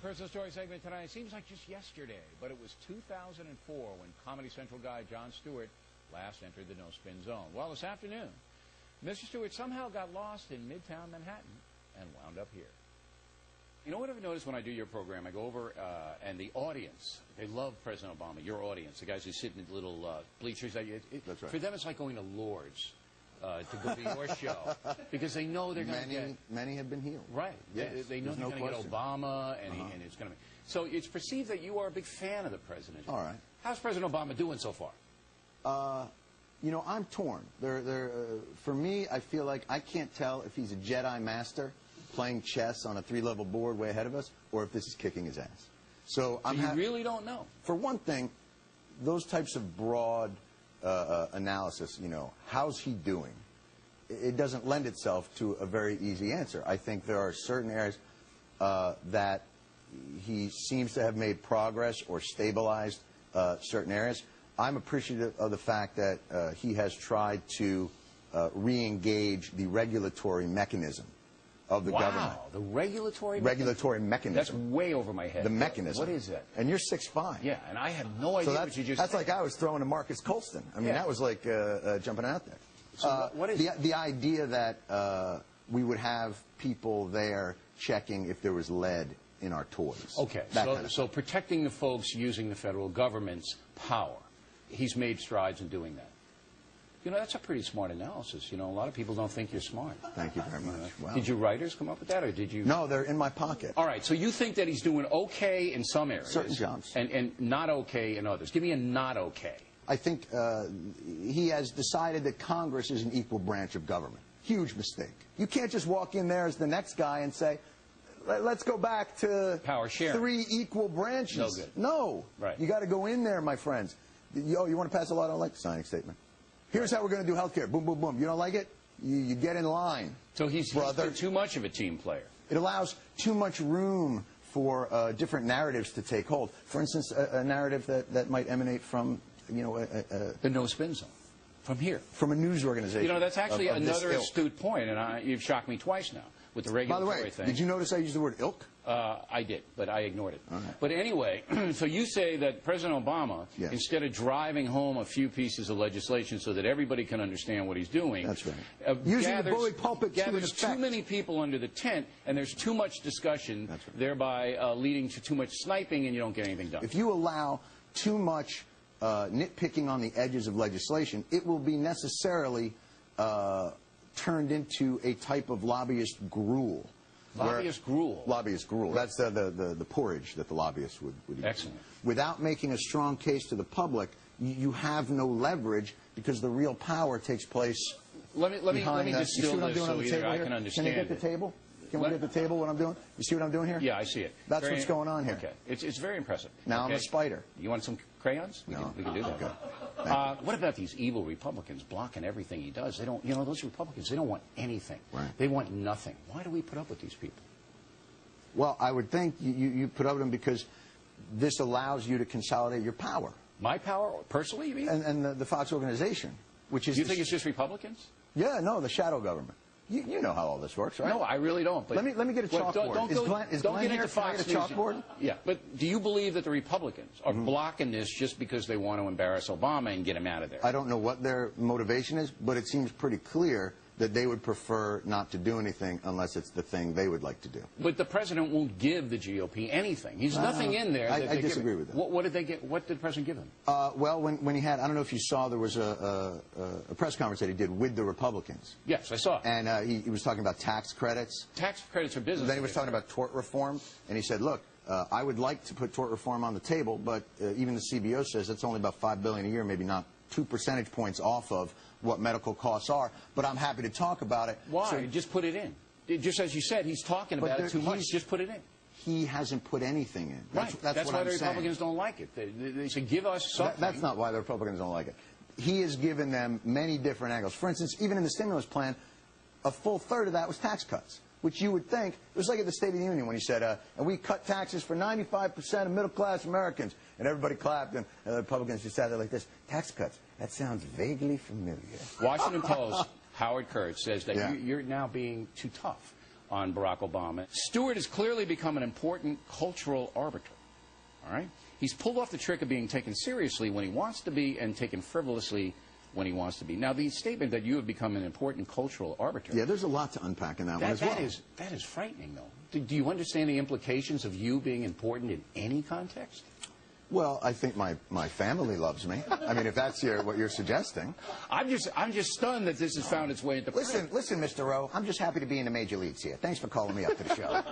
Personal Story segment tonight. It seems like just yesterday, but it was 2004 when Comedy Central guy Jon Stewart last entered the no-spin zone. Well, this afternoon, Mr. Stewart somehow got lost in Midtown Manhattan and wound up here. You know what I've noticed when I do your program? I go over, and the audience, they love President Obama, your audience, the guys who sit in the little bleachers. That's right. For them, it's like going to Lord's. To go to your show, because they know they're going to get... Many have been healed. Right. Yes. They know they're going to get Obama, and it's going to be... So it's perceived that you are a big fan of the president. All right. How's President Obama doing so far? You know, I'm torn. For me, I feel like I can't tell if he's a Jedi master playing chess on a 3-level board way ahead of us, or if this is kicking his ass. So you really don't know? For one thing, those types of broad... analysis, you know, how's he doing? It doesn't lend itself to a very easy answer. I think there are certain areas that he seems to have made progress or stabilized certain areas. I'm appreciative of the fact that he has tried to re-engage the regulatory mechanism of the government. Wow, the regulatory mechanism. That's way over my head. The mechanism. What is that? And you're 6'5". Yeah, and I have no idea what you just That's said. like I was throwing to Marcus Colston. I mean, that was like jumping out there. So what is the idea that we would have people there checking if there was lead in our toys. Okay, so protecting the folks using the federal government's power. He's made strides in doing that. You know, that's a pretty smart analysis. You know, a lot of people don't think you're smart. Thank you very much. Wow. Did your writers come up with that, or did you? No, they're in my pocket. All right, so you think that he's doing okay in some areas. Certain jobs. And not okay in others. Give me a not okay. I think he has decided that Congress is an equal branch of government. Huge mistake. You can't just walk in there as the next guy and say, let's go back to power sharing. 3 equal branches. No good. No. Right. You got to go in there, my friends. You want to pass a law? I don't like the signing statement. Here's how we're going to do health care. Boom, boom, boom. You don't like it? You get in line. So he's too much of a team player. It allows too much room for different narratives to take hold. For instance, a narrative that might emanate from, you know, the no-spin zone. From here. From a news organization. You know, that's actually another astute point, and you've shocked me twice now with the regulatory thing. Did you notice I used the word ilk? I did, but I ignored it. Right. But anyway, so you say that President Obama, instead of driving home a few pieces of legislation so that everybody can understand what he's doing, that's right. Using the bully pulpit gathers too many people under the tent, and there's too much discussion, thereby leading to too much sniping, and you don't get anything done. If you allow too much nitpicking on the edges of legislation, it will be necessarily turned into a type of lobbyist gruel. Lobbyist gruel. Lobbyist gruel. That's the porridge that the lobbyists would eat. Excellent. Without making a strong case to the public, you have no leverage because the real power takes place. Let me distill this so either I can understand. Can you get the table? Can we get the table, what I'm doing? You see what I'm doing here? Yeah, I see it. That's what's going on here. Okay. It's very impressive. Now I'm a spider. You want some crayons? We can do that. Okay. What about these evil Republicans blocking everything he does? They don't, you know, those Republicans, they don't want anything. Right. They want nothing. Why do we put up with these people? Well, I would think you put up with them because this allows you to consolidate your power. My power, personally, you mean? And the Fox organization, which is... You think it's just Republicans? Yeah, no, the shadow government. You know how all this works, right? No, I really don't. But let me get a chalkboard. Is Glenn here? Can I get a chalkboard? Yeah, but do you believe that the Republicans are blocking this just because they want to embarrass Obama and get him out of there? I don't know what their motivation is, but it seems pretty clear that they would prefer not to do anything unless it's the thing they would like to do. But the president won't give the GOP anything. He's nothing in there. I disagree with that. What did they get? What did the president give them? Well, when he had, I don't know if you saw, there was a press conference that he did with the Republicans. Yes, I saw it. And he was talking about tax credits. Tax credits are business. Then he was talking about tort reform, and he said, look, I would like to put tort reform on the table, but even the CBO says it's only about $5 billion a year, maybe not 2 percentage points off of what medical costs are, but I'm happy to talk about it. Why? So, just put it in. Just as you said, he's talking about it too much. Just put it in. He hasn't put anything in. That's why the Republicans don't like it. They say, give us something. That's not why the Republicans don't like it. He has given them many different angles. For instance, even in the stimulus plan, a full third of that was tax cuts, which you would think, it was like at the State of the Union when he said, and we cut taxes for 95% of middle-class Americans. And everybody clapped, and the Republicans just sat there like this. Tax cuts. That sounds vaguely familiar. Washington Post, Howard Kurtz, says that you're now being too tough on Barack Obama. Stewart has clearly become an important cultural arbiter. All right? He's pulled off the trick of being taken seriously when he wants to be and taken frivolously when he wants to be. Now, the statement that you have become an important cultural arbiter. Yeah, there's a lot to unpack in that one as well. That is frightening, though. Do you understand the implications of you being important in any context? Well, I think my family loves me. I mean, if that's what you're suggesting. I'm just stunned that this has found its way into print. Listen, Mr. Rowe, I'm just happy to be in the major leagues here. Thanks for calling me up to the show.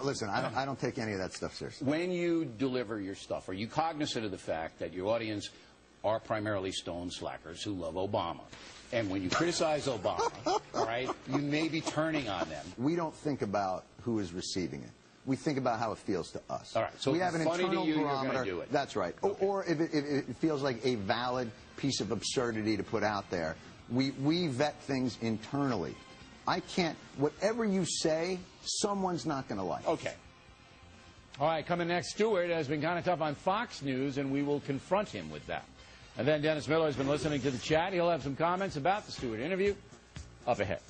Listen, I don't take any of that stuff seriously. When you deliver your stuff, are you cognizant of the fact that your audience are primarily stone slackers who love Obama? And when you criticize Obama, all right, you may be turning on them. We don't think about who is receiving it. We think about how it feels to us. All right, so we have an internal you're barometer. going to do it. That's right. Okay. Or if it feels like a valid piece of absurdity to put out there, we vet things internally. I can't, whatever you say, someone's not going to like. Okay. All right, coming next, Stewart has been kind of tough on Fox News, and we will confront him with that. And then Dennis Miller has been listening to the chat. He'll have some comments about the Stewart interview up ahead.